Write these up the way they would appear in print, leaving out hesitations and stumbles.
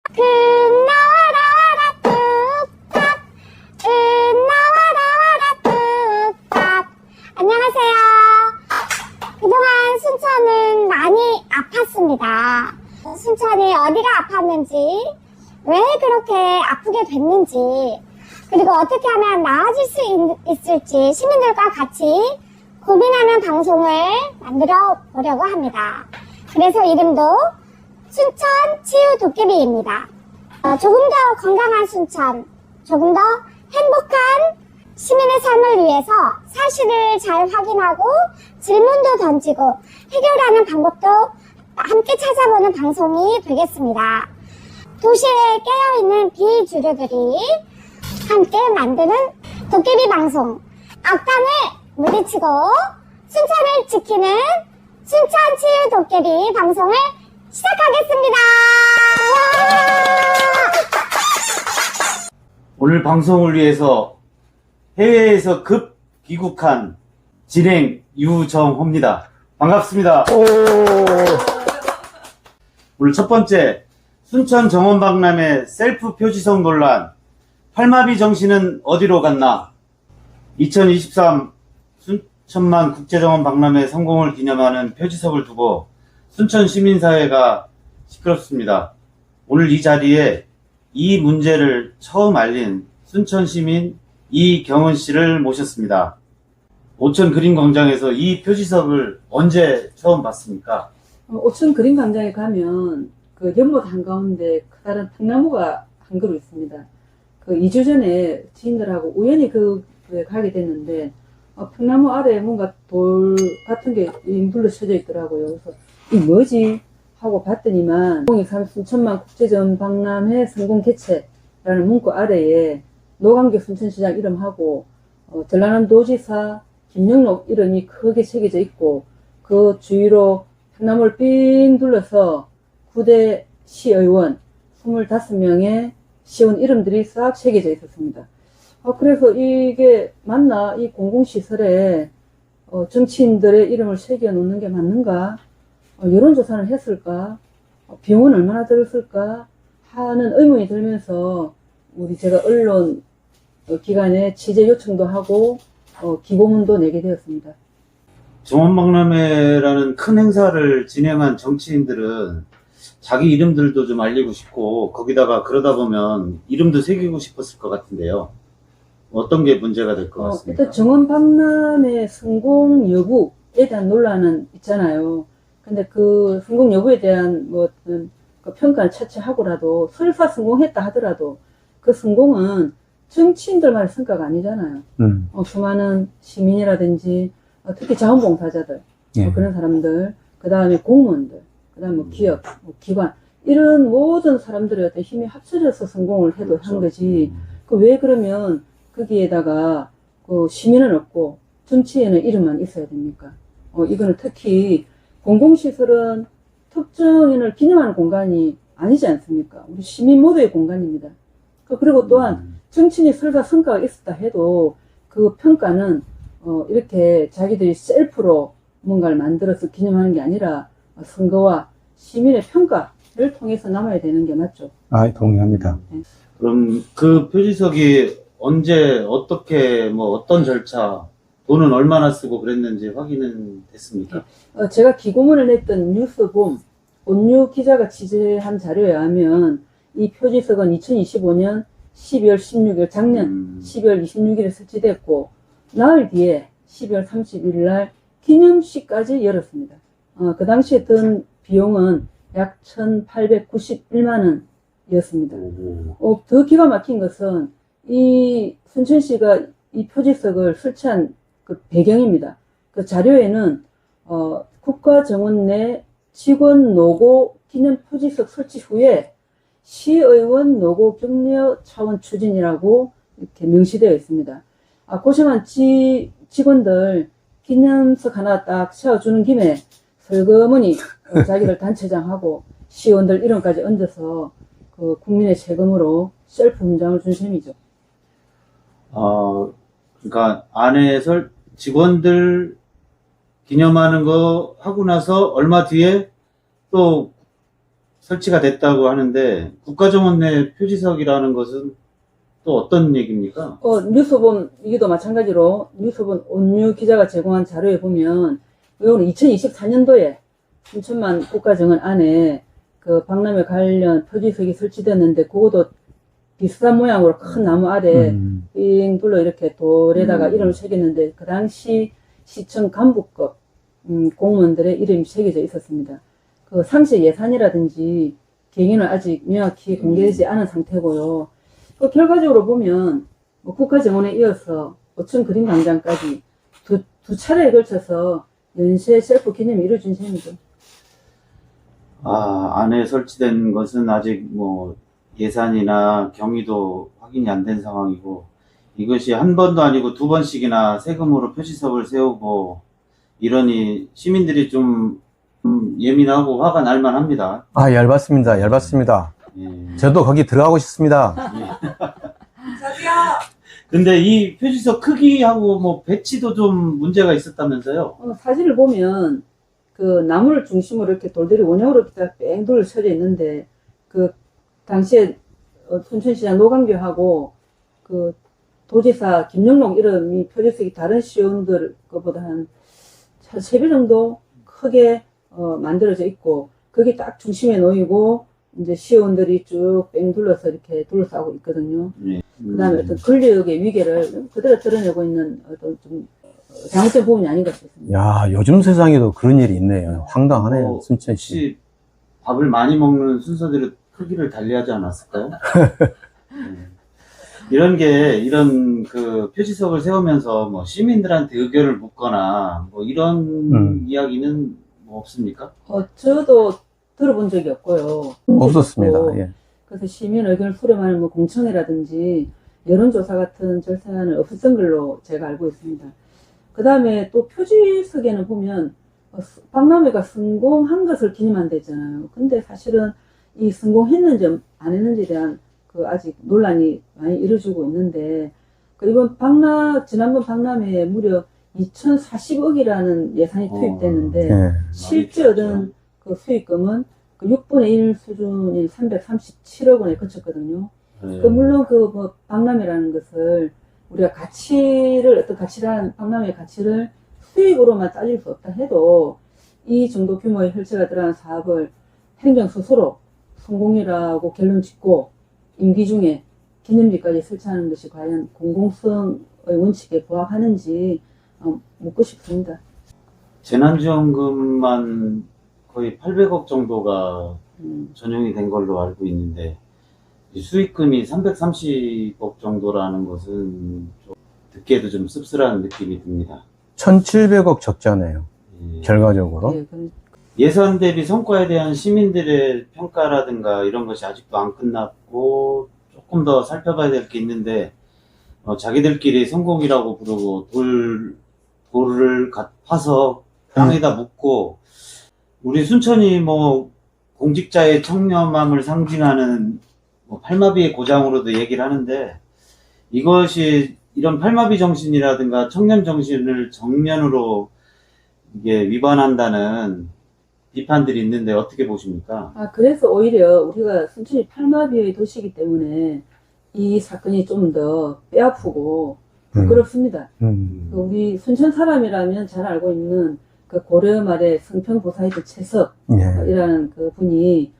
나와라 와라 뚝딱 나와라 와라 뚝딱. 안녕하세요. 그동안 순천은 많이 아팠습니다. 순천이 어디가 아팠는지, 왜 그렇게 아프게 됐는지, 그리고 어떻게 하면 나아질 수 있을지 시민들과 같이 고민하는 방송을 만들어 보려고 합니다. 그래서 이름도 순천 치유 도깨비입니다. 조금 더 건강한 순천, 조금 더 행복한 시민의 삶을 위해서 사실을 잘 확인하고 질문도 던지고 해결하는 방법도 함께 찾아보는 방송이 되겠습니다. 도시에 깨어있는 비주류들이 함께 만드는 도깨비 방송, 악당을 물리치고 순천을 지키는 순천 치유 도깨비 방송을 시작하겠습니다. 오늘 방송을 위해서 해외에서 급 귀국한 진행 유정호입니다. 반갑습니다. 오늘 첫 번째, 순천 정원박람회 셀프 표지석 논란, 팔마비 정신은 어디로 갔나? 2023 순천만 국제정원 박람회 성공을 기념하는 표지석을 두고 순천 시민사회가 시끄럽습니다. 오늘 이 자리에 이 문제를 처음 알린 순천 시민 이경은 씨를 모셨습니다. 오천 그린광장에서 이 표지석을 언제 처음 봤습니까? 오천 그린광장에 가면 그 연못 한가운데 커다란 통나무가 한 그루 있습니다. 그 2주 전에 지인들하고 우연히 그에 가게 됐는데 통나무 아래에 뭔가 돌 같은 게 둘러쳐져 있더라고요. 그래서 이 뭐지? 하고 봤더니만 2023 순천만 국제전 박람회 성공 개최라는 문구 아래에 노광교 순천시장 이름하고 전라남 도지사 김영록 이름이 크게 새겨져 있고 그 주위로 통나무를 삥 둘러서 9대 시의원 25명의 시의원 이름들이 싹 새겨져 있었습니다. 그래서 이게 맞나? 이 공공시설에 정치인들의 이름을 새겨 놓는 게 맞는가? 여론조사를 했을까? 비용은 얼마나 들었을까? 하는 의문이 들면서 제가 언론 기관에 취재 요청도 하고 기고문도 내게 되었습니다. 정원박람회라는 큰 행사를 진행한 정치인들은 자기 이름들도 좀 알리고 싶고 거기다가 그러다 보면 이름도 새기고 싶었을 것 같은데요. 어떤 게 문제가 될 것 같습니까? 일단 정원박람회 성공 여부에 대한 논란은 있잖아요. 근데 그 성공 여부에 대한 그 평가를 차치하고라도 설사 성공했다 하더라도 그 성공은 정치인들만의 성과가 아니잖아요. 수많은 시민이라든지 특히 자원봉사자들 그런 사람들, 그 다음에 공무원들, 그 다음에 기업, 기관 이런 모든 사람들의 어떤 힘이 합쳐져서 성공을 해도 한 거지. 왜 그러면 거기에다가 시민은 없고 정치인의 이름만 있어야 됩니까? 이거는 특히 공공시설은 특정인을 기념하는 공간이 아니지 않습니까? 우리 시민 모두의 공간입니다. 그리고 또한 정치인이 설사 성과가 있었다 해도 그 평가는 이렇게 자기들이 셀프로 뭔가를 만들어서 기념하는 게 아니라 선거와 시민의 평가를 통해서 남아야 되는 게 맞죠. 동의합니다. 네. 그럼 그 표지석이 언제 어떻게 어떤 절차 돈은 얼마나 쓰고 그랬는지 확인은 됐습니까? 제가 기고문을 냈던 뉴스봄 온유 기자가 취재한 자료에 의하면 이 표지석은 2025년 12월 16일 작년 12월 26일에 설치됐고 나흘 뒤에 12월 31일 날 기념식까지 열었습니다. 그 당시에 든 비용은 약 1,891만 원이었습니다. 더 기가 막힌 것은 이 순천시가 이 표지석을 설치한 그 배경입니다. 그 자료에는 국가정원 내 직원 노고 기념 표지석 설치 후에 시의원 노고 격려 차원 추진이라고 이렇게 명시되어 있습니다. 고생한 직원들 기념석 하나 딱 세워주는 김에 슬그머니 자기들 단체장하고 시의원들 이름까지 얹어서 그 국민의 세금으로 셀프 훈장을 준 셈이죠. 그러니까 안에서 직원들 기념하는 거 하고 나서 얼마 뒤에 또 설치가 됐다고 하는데 국가정원 내 표지석이라는 것은 또 어떤 얘기입니까? 뉴스본, 이게도 마찬가지로 뉴스본 온유 기자가 제공한 자료에 보면, 이거는 2024년도에 순천만 국가정원 안에 그 박람회 관련 표지석이 설치됐는데, 그것도 비슷한 모양으로 큰 나무 아래 빙 둘러 이렇게 돌에다가 이름을 새겼는데, 그 당시 시청 간부급 공무원들의 이름이 새겨져 있었습니다. 그 상시 예산이라든지 경위는 아직 명확히 공개되지 않은 상태고요. 그 결과적으로 보면 뭐 국가정원에 이어서 어촌 그림광장까지 두 차례에 걸쳐서 연쇄 셀프 기념이 이루어진 셈이죠. 안에 설치된 것은 아직 뭐 예산이나 경위도 확인이 안 된 상황이고, 이것이 한 번도 아니고 두 번씩이나 세금으로 표지석을 세우고 이러니 시민들이 좀 예민하고 화가 날 만합니다. 열받습니다. 열받습니다. 예. 저도 거기 들어가고 싶습니다. 근데 이 표지석 크기하고 뭐 배치도 좀 문제가 있었다면서요? 사진을 보면 그 나무를 중심으로 이렇게 돌들이 원형으로 이렇게 뺑 돌 서져 있는데, 그 당시에 순천시장 노광규하고 그 도지사 김영록 이름이 표지석이 다른 시의원들 것보다 한 3배 정도 크게 만들어져 있고, 거기 딱 중심에 놓이고 이제 시의원들이 쭉 뺑 둘러서 이렇게 둘러싸고 있거든요. 예. 그 다음에 어떤 권력의 위계를 그대로 드러내고 있는 어떤 좀 잘못된 부분이 아닌가 싶습니다. 야, 요즘 세상에도 그런 일이 있네요. 황당하네요, 순천시. 혹시 밥을 많이 먹는 순서대로 크기를 달리하지 않았을까요? 이런 그 표지석을 세우면서 뭐 시민들한테 의견을 묻거나 뭐 이런 이야기는 뭐 없습니까? 저도 들어본 적이 없고요. 없었습니다. 예. 그래서 시민 의견을 수렴하는 뭐 공청회라든지 여론조사 같은 절차는 없었던 걸로 제가 알고 있습니다. 그 다음에 또 표지석에는 보면 박람회가 성공한 것을 기념한다 했잖아요. 근데 사실은 이 성공했는지 안 했는지에 대한 그 아직 논란이 많이 이루어지고 있는데, 그리고 지난번 박람회에 무려 2,040억이라는 예산이 투입됐는데, 예. 실제 얻은 그 수익금은 그 6분의 1 수준인 337억 원에 그쳤거든요. 네. 물론 뭐 박람회라는 것을 우리가 어떤 가치라는 박람회 가치를 수익으로만 따질 수 없다 해도 이 정도 규모의 혈세가 들어간 사업을 행정 스스로 성공이라고 결론 짓고 임기 중에 기념비까지 설치하는 것이 과연 공공성의 원칙에 부합하는지 묻고 싶습니다. 재난지원금만 거의 800억 정도가 전용이 된 걸로 알고 있는데, 수익금이 330억 정도라는 것은 좀 듣기에도 좀 씁쓸한 느낌이 듭니다. 1,700억 적자네요. 예. 결과적으로. 예, 예산 대비 성과에 대한 시민들의 평가라든가 이런 것이 아직도 안 끝났고 조금 더 살펴봐야 될 게 있는데, 자기들끼리 성공이라고 부르고 돌을 파서 땅에다 묻고, 우리 순천이 뭐 공직자의 청렴함을 상징하는 뭐 팔마비의 고장으로도 얘기를 하는데, 이것이 이런 팔마비 정신이라든가 청렴 정신을 정면으로 이게 위반한다는 비판들이 있는데 어떻게 보십니까? 그래서 오히려 우리가 순천이 팔마비의 도시이기 때문에 이 사건이 좀 더 뼈아프고 부끄럽습니다. 우리 순천 사람이라면 잘 알고 있는 그 고려 말에 성평보살이던 채석이라는 그 분이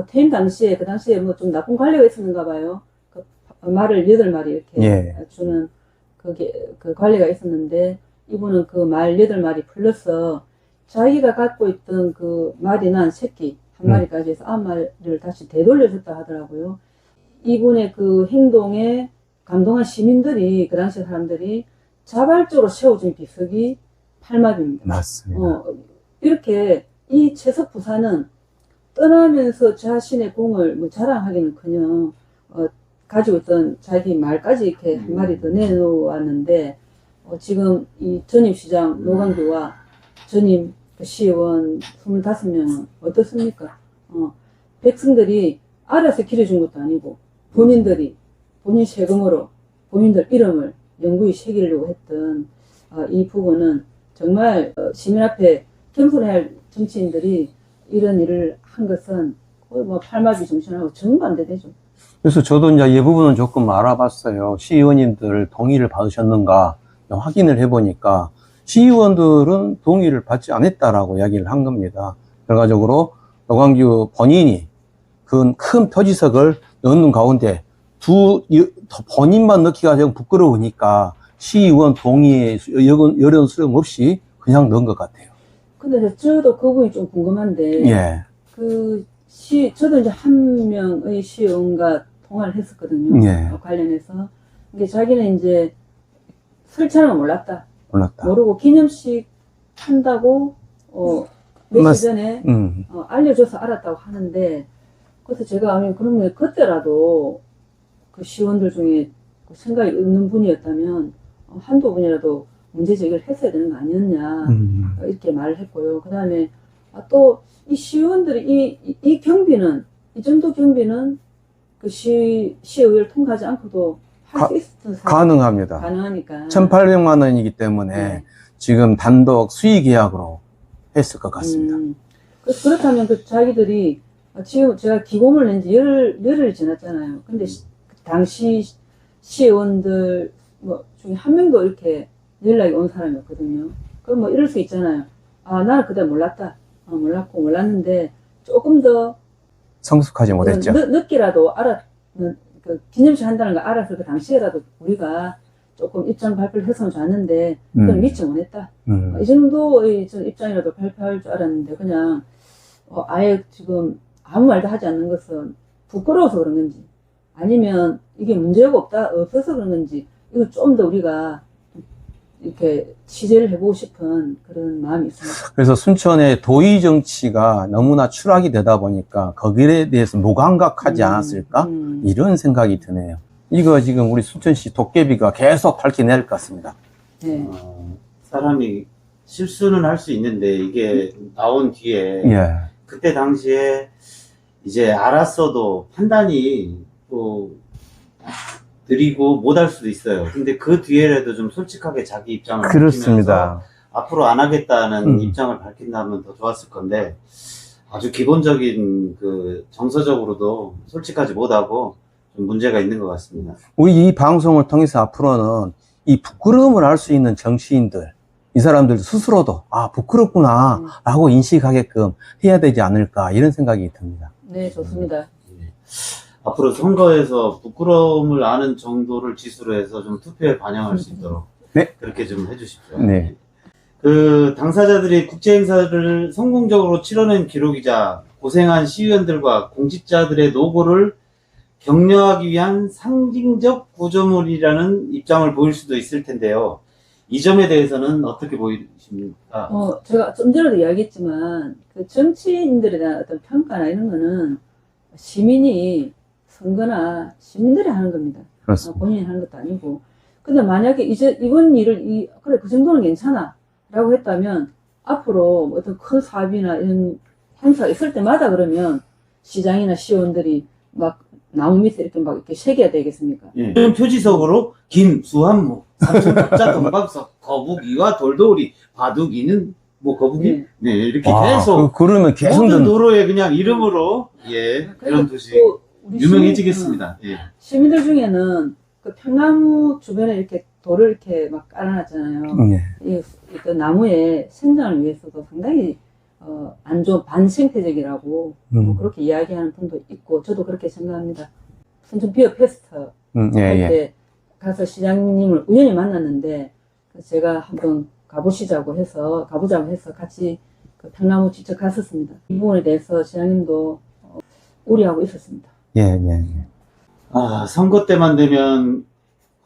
퇴임 당시에, 그 당시에 뭐 좀 나쁜 관리가 있었는가 봐요. 그 말을 8마리 이렇게 주는 그 관리가 있었는데, 이분은 그 말 8마리 플러스 자기가 갖고 있던 그 말이 난 새끼 한 마리까지 해서 9마리를 다시 되돌려줬다 하더라고요. 이분의 그 행동에 감동한 시민들이, 그 당시 사람들이 자발적으로 세워준 비석이 팔마비입니다. 맞습니다. 이렇게 이 채석 부사는 떠나면서 자신의 공을 뭐 자랑하기는커녕 가지고 있던 자기 말까지 이렇게 한 마리 더 내놓았는데, 지금 이 전임시장 노광규와 전임 시의원 25명은 어떻습니까? 백성들이 알아서 길어준 것도 아니고 본인들이 본인 세금으로 본인들 이름을 영구히 새기려고 했던 이 부분은 정말 시민 앞에 겸손해야 할 정치인들이 이런 일을 한 것은 거의 뭐 팔마비 정신하고 정반대되죠. 그래서 저도 이제 이 부분은 조금 알아봤어요. 시의원님들 동의를 받으셨는가 확인을 해보니까 시의원들은 동의를 받지 않았다라고 이야기를 한 겁니다. 결과적으로 노광규 본인이 그 큰 표지석을 넣는 가운데 본인만 넣기가 좀 부끄러우니까 시의원 동의에 여론 수렴 없이 그냥 넣은 것 같아요. 근데 저도 그 부분이 좀 궁금한데, 예. 저도 이제 한 명의 시의원과 통화를 했었거든요. 예. 관련해서. 근데 자기는 이제 설치하는 건 몰랐다. 몰랐다. 모르고 기념식 한다고, 며칠 전에, 알려줘서 알았다고 하는데, 그래서 제가, 그러면 그때라도 그 시의원들 중에 생각이 없는 분이었다면, 한두 분이라도 문제 제기를 했어야 되는 거 아니었냐, 이렇게 말을 했고요. 그 다음에, 또, 이 시의원들이, 이 경비는, 이 정도 경비는 그 시의회를 통과하지 않고도 할 수 있었던 사람. 가능합니다. 가능하니까. 1,800만 원이기 때문에 네. 지금 단독 수의 계약으로 했을 것 같습니다. 그렇다면 그 자기들이 지금 제가 기공을 낸 지 열흘이 지났잖아요. 근데 당시 시의원들 뭐 중에 한 명도 이렇게 연락이 온 사람이 없거든요. 그럼 뭐 이럴 수 있잖아요. 나는 그때 몰랐다. 몰랐는데 조금 더 성숙하지 못했죠. 늦게라도 그 기념식 한다는 걸 알아서 그 당시에라도 우리가 조금 입장 발표를 했으면 좋았는데 그걸 믿지 못했다. 이 정도의 입장이라도 발표할 줄 알았는데 그냥 아예 지금 아무 말도 하지 않는 것은 부끄러워서 그런 건지 아니면 이게 문제가 없어서 그런 건지 이거 좀 더 우리가 이렇게 취재를 해보고 싶은 그런 마음이 있습니다. 그래서 순천의 도의 정치가 너무나 추락이 되다 보니까 거기에 대해서 무감각하지 않았을까? 이런 생각이 드네요. 이거 지금 우리 순천시 도깨비가 계속 밝혀낼 것 같습니다. 네. 사람이 실수는 할 수 있는데 이게 나온 뒤에 예. 그때 당시에 이제 알았어도 판단이 또 느리고 못할 수도 있어요. 근데 그 뒤에라도 좀 솔직하게 자기 입장을 그렇습니다. 밝히면서 앞으로 안 하겠다는 입장을 밝힌다면 더 좋았을 건데 아주 기본적인 그 정서적으로도 솔직하지 못하고 좀 문제가 있는 것 같습니다. 우리 이 방송을 통해서 앞으로는 이 부끄러움을 알 수 있는 정치인들, 이 사람들 스스로도 부끄럽구나 라고 인식하게끔 해야 되지 않을까 이런 생각이 듭니다. 네, 좋습니다. 앞으로 선거에서 부끄러움을 아는 정도를 지수로 해서 좀 투표에 반영할 수 있도록 네. 그렇게 좀 해주십시오. 네. 그 당사자들이 국제 행사를 성공적으로 치러낸 기록이자 고생한 시의원들과 공직자들의 노고를 격려하기 위한 상징적 구조물이라는 입장을 보일 수도 있을 텐데요. 이 점에 대해서는 어떻게 보이십니까? 제가 좀 전에도 이야기했지만 그 정치인들에 대한 어떤 평가나 이런 거는 시민이 선거나 시민들이 하는 겁니다. 그렇습니다. 본인이 하는 것도 아니고. 근데 만약에 이번 일을 그래 그 정도는 괜찮아 라고 했다면 앞으로 어떤 큰 사업이나 이런 행사가 있을 때마다 그러면 시장이나 시의원들이 막 나무 밑에 이렇게 막 이렇게 새겨야 되겠습니까? 예. 표지석으로 김, 수한무, 삼천 갑자, 동방석, 거북이와 돌돌이, 바둑이는 뭐 거북이? 네, 이렇게 계속 그러면 계속 모든 도로에 그냥 이름으로 그런 도시 유명해지겠습니다. 시민들 중에는 그 평나무 주변에 이렇게 돌을 이렇게 막 깔아놨잖아요. 이 나무의 생장을 위해서도 상당히 안 좋은 반생태적이라고 그렇게 이야기하는 분도 있고 저도 그렇게 생각합니다. 순천 비어 페스트 할 때 가서 시장님을 우연히 만났는데 제가 한번 가보자고 해서 같이 그 평나무 직접 갔었습니다. 이 부분에 대해서 시장님도 우려하고 있었습니다. 선거 때만 되면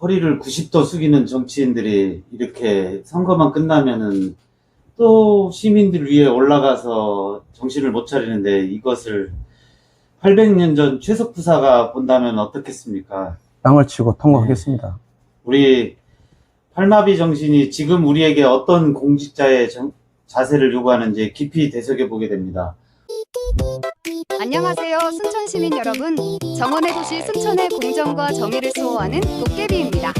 허리를 90도 숙이는 정치인들이 이렇게 선거만 끝나면은 또 시민들 위에 올라가서 정신을 못 차리는데 이것을 800년 전 최석 부사가 본다면 어떻겠습니까? 땅을 치고 통과하겠습니다. 우리 팔마비 정신이 지금 우리에게 어떤 공직자의 자세를 요구하는지 깊이 되새겨보게 됩니다. 안녕하세요, 순천 시민 여러분. 정원의 도시 순천의 공정과 정의를 수호하는 도깨비입니다.